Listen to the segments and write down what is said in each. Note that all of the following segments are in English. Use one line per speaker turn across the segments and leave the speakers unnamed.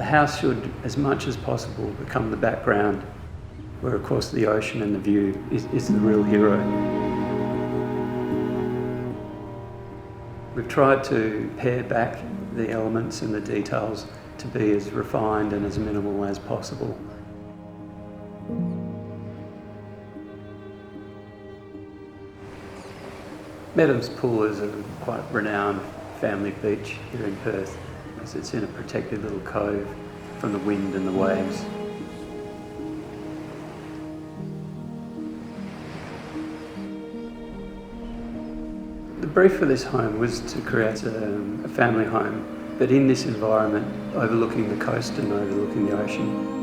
house should, as much as possible, become the background, where of course the ocean and the view is the real hero. We've tried to pare back the elements and the details to be as refined and as minimal as possible. Medham's Pool is a quite renowned family beach here in Perth, because it's in a protected little cove from the wind and the waves. The brief for this home was to create a family home, but in this environment, overlooking the coast and overlooking the ocean.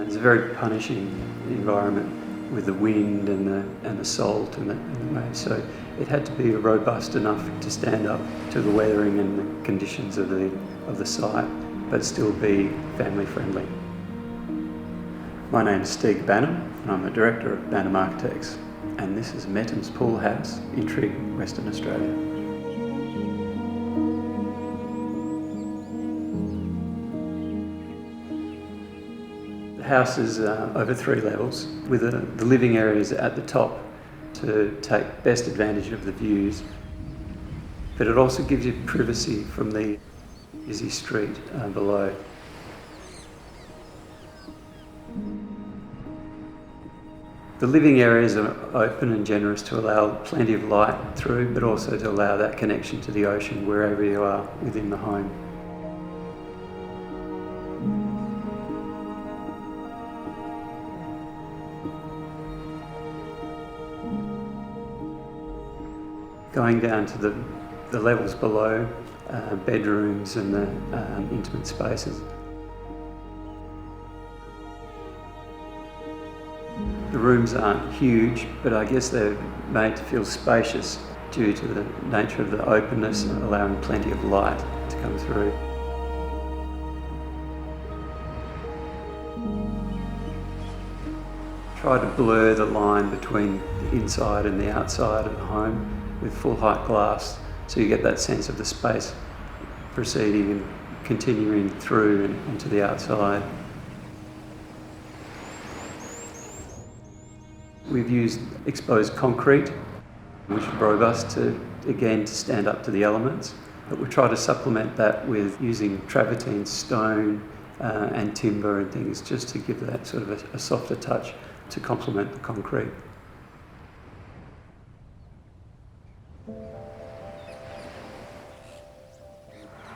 It's a very punishing environment with the wind and the salt and the waves, so it had to be robust enough to stand up to the weathering and the conditions of the site, but still be family friendly. My name is Trigg and I'm the Director of Bantam Architects, and this is Medham's Pool House in Trigg, Western Australia. The house is over 3 levels, with the living areas at the top to take best advantage of the views, but it also gives you privacy from the busy street below. The living areas are open and generous to allow plenty of light through, but also to allow that connection to the ocean wherever you are within the home. Going down to the levels below, bedrooms and the intimate spaces. The rooms aren't huge, but I guess they're made to feel spacious due to the nature of the openness, allowing plenty of light to come through. Try to blur the line between the inside and the outside of the home with full height glass, so you get that sense of the space proceeding and continuing through and into the outside. We've used exposed concrete, which is robust to stand up to the elements, but we try to supplement that with using travertine stone and timber and things, just to give that sort of a softer touch to complement the concrete.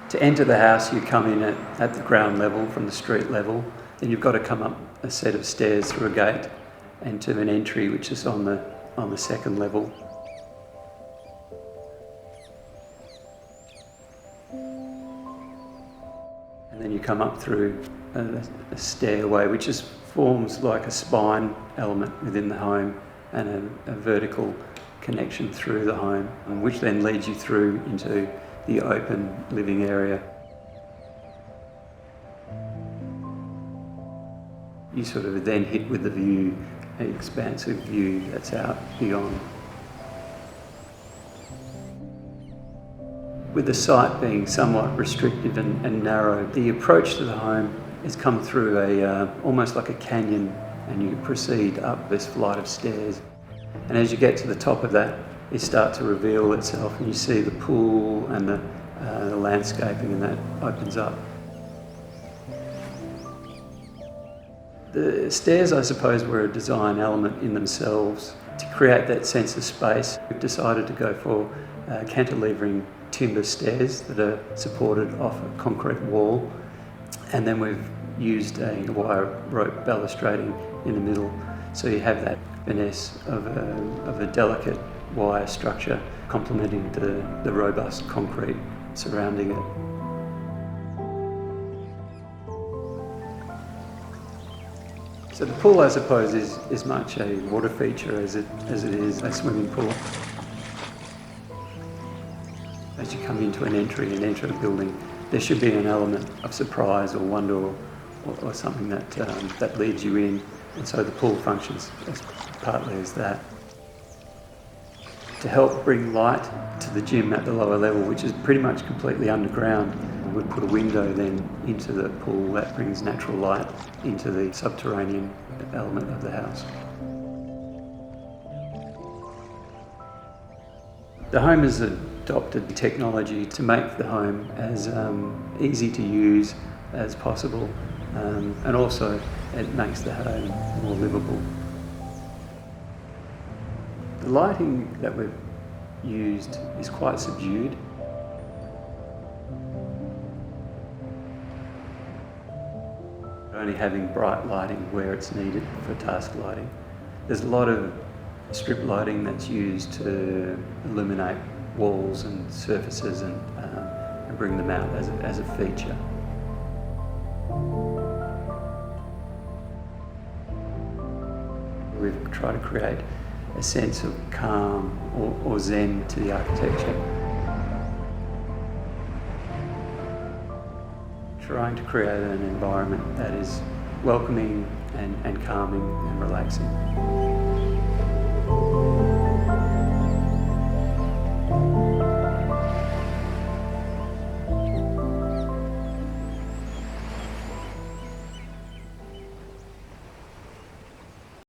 To enter the house, you come in at the ground level from the street level, then you've got to come up a set of stairs through a gate and to an entry which is on the second level. And then you come up through a stairway which just forms like a spine element within the home, and a vertical connection through the home, which then leads you through into the open living area. You sort of then hit with the view, an expansive view that's out beyond. With the site being somewhat restrictive and narrow, the approach to the home has come through almost like a canyon, and you proceed up this flight of stairs. And as you get to the top of that, it starts to reveal itself, and you see the pool and the landscaping, and that opens up. The stairs, I suppose, were a design element in themselves. To create that sense of space, we've decided to go for cantilevering timber stairs that are supported off a concrete wall, and then we've used a wire rope balustrading in the middle, so you have that finesse of a delicate wire structure complementing the robust concrete surrounding it. So the pool, I suppose, is as much a water feature as it is a swimming pool. As you come into an entry and enter a building, there should be an element of surprise or wonder or something that leads you in, and so the pool functions partly as that. To help bring light to the gym at the lower level, which is pretty much completely underground, we'd put a window then into the pool that brings natural light into the subterranean element of the house. The home has adopted technology to make the home as easy to use as possible, and also it makes the home more livable. The lighting that we've used is quite subdued. Only having bright lighting where it's needed for task lighting. There's a lot of strip lighting that's used to illuminate walls and surfaces and bring them out as a feature. We've tried to create a sense of calm or zen to the architecture. Trying to create an environment that is welcoming and calming and relaxing.